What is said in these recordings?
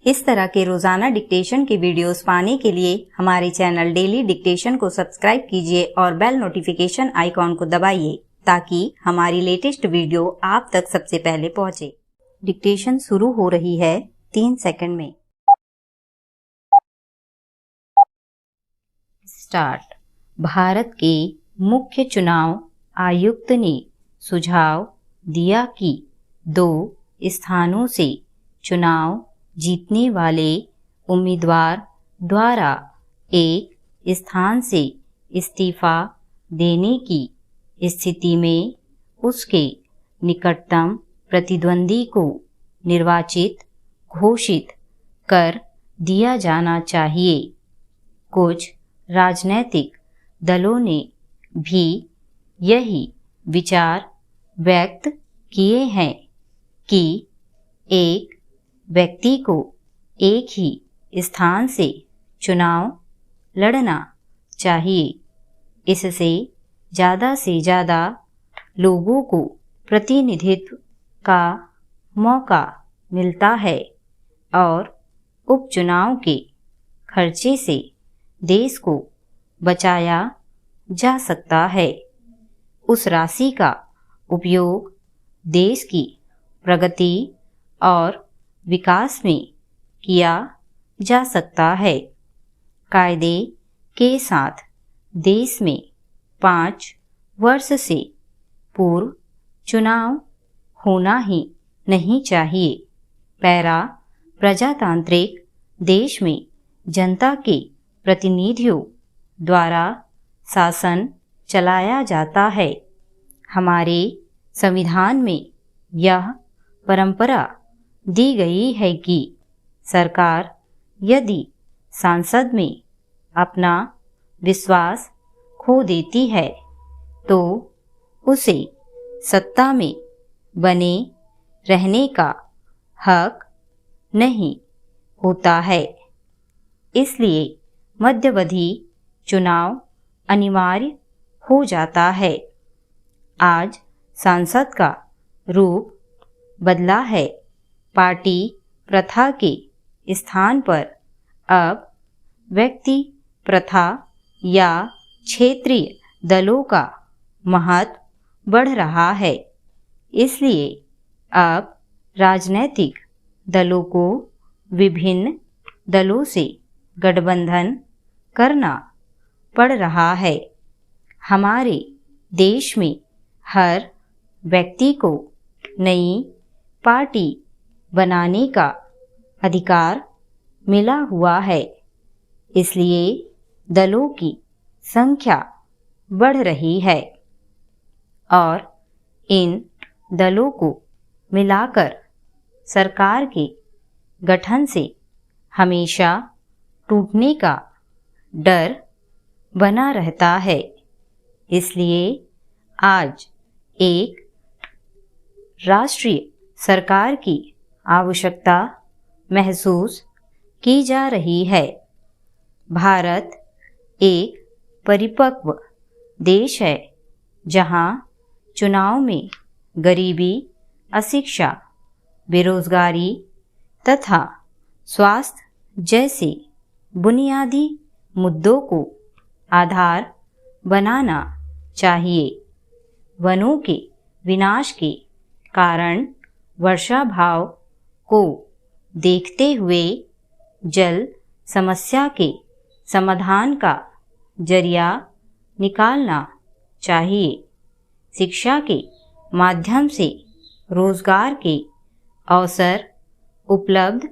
इस तरह के रोजाना डिक्टेशन के वीडियोस पाने के लिए हमारे चैनल डेली डिक्टेशन को सब्सक्राइब कीजिए और बेल नोटिफिकेशन आइकॉन को दबाइए ताकि हमारी लेटेस्ट वीडियो आप तक सबसे पहले पहुंचे। डिक्टेशन शुरू हो रही है 3 सेकंड में। स्टार्ट। भारत के मुख्य चुनाव आयुक्त ने सुझाव दिया कि 2 स्थानों से चुनाव जीतने वाले उम्मीदवार द्वारा एक स्थान से इस्तीफा देने की स्थिति में उसके निकटतम प्रतिद्वंदी को निर्वाचित घोषित कर दिया जाना चाहिए। कुछ राजनैतिक दलों ने भी यही विचार व्यक्त किए हैं कि एक व्यक्ति को एक ही स्थान से चुनाव लड़ना चाहिए। इससे ज़्यादा लोगों को प्रतिनिधित्व का मौका मिलता है और उपचुनाव के खर्चे से देश को बचाया जा सकता है। उस राशि का उपयोग देश की प्रगति और विकास में किया जा सकता है। कायदे के साथ देश में 5 वर्ष से पूर्व चुनाव होना ही नहीं चाहिए। पैरा प्रजातांत्रिक देश में जनता के प्रतिनिधियों द्वारा शासन चलाया जाता है। हमारे संविधान में यह परंपरा दी गई है कि सरकार यदि संसद में अपना विश्वास खो देती है तो उसे सत्ता में बने रहने का हक नहीं होता है। इसलिए मध्यावधि चुनाव अनिवार्य हो जाता है। आज संसद का रूप बदला है। पार्टी प्रथा के स्थान पर अब व्यक्ति प्रथा या क्षेत्रीय दलों का महत्व बढ़ रहा है। इसलिए अब राजनैतिक दलों को विभिन्न दलों से गठबंधन करना पड़ रहा है। हमारे देश में हर व्यक्ति को नई पार्टी बनाने का अधिकार मिला हुआ है। इसलिए दलों की संख्या बढ़ रही है और इन दलों को मिलाकर सरकार के गठन से हमेशा टूटने का डर बना रहता है। इसलिए आज एक राष्ट्रीय सरकार की आवश्यकता महसूस की जा रही है। भारत एक परिपक्व देश है जहां चुनाव में गरीबी, अशिक्षा, बेरोजगारी तथा स्वास्थ्य जैसे बुनियादी मुद्दों को आधार बनाना चाहिए। वनों के विनाश के कारण वर्षाभाव को देखते हुए जल समस्या के समाधान का जरिया निकालना चाहिए। शिक्षा के माध्यम से रोजगार के अवसर उपलब्ध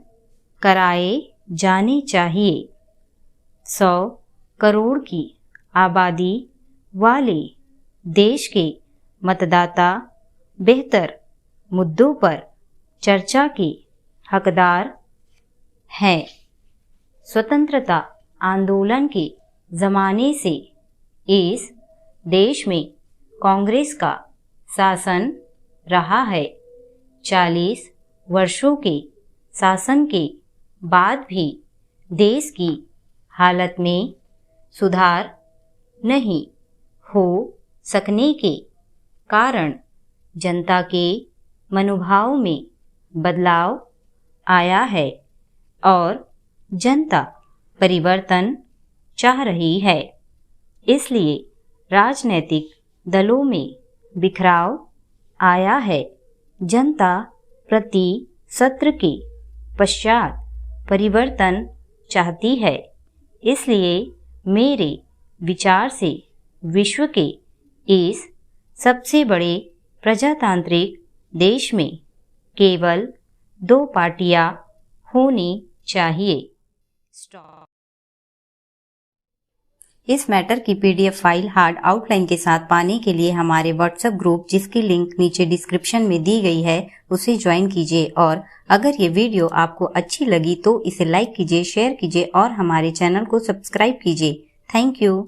कराए जाने चाहिए। 100 करोड़ की आबादी वाले देश के मतदाता बेहतर मुद्दों पर चर्चा के हकदार हैं। स्वतंत्रता आंदोलन के ज़माने से इस देश में कांग्रेस का शासन रहा है। 40 वर्षों के शासन के बाद भी देश की हालत में सुधार नहीं हो सकने के कारण जनता के मनोभाव में बदलाव आया है और जनता परिवर्तन चाह रही है। इसलिए राजनीतिक दलों में बिखराव आया है। जनता प्रति सत्र के पश्चात परिवर्तन चाहती है। इसलिए मेरे विचार से विश्व के इस सबसे बड़े प्रजातांत्रिक देश में केवल 2 पार्टियां होनी चाहिए। इस मैटर की PDF फाइल हार्ड आउटलाइन के साथ पाने के लिए हमारे व्हाट्सएप ग्रुप, जिसकी लिंक नीचे डिस्क्रिप्शन में दी गई है, उसे ज्वाइन कीजिए। और अगर ये वीडियो आपको अच्छी लगी तो इसे लाइक कीजिए, शेयर कीजिए और हमारे चैनल को सब्सक्राइब कीजिए। Thank you.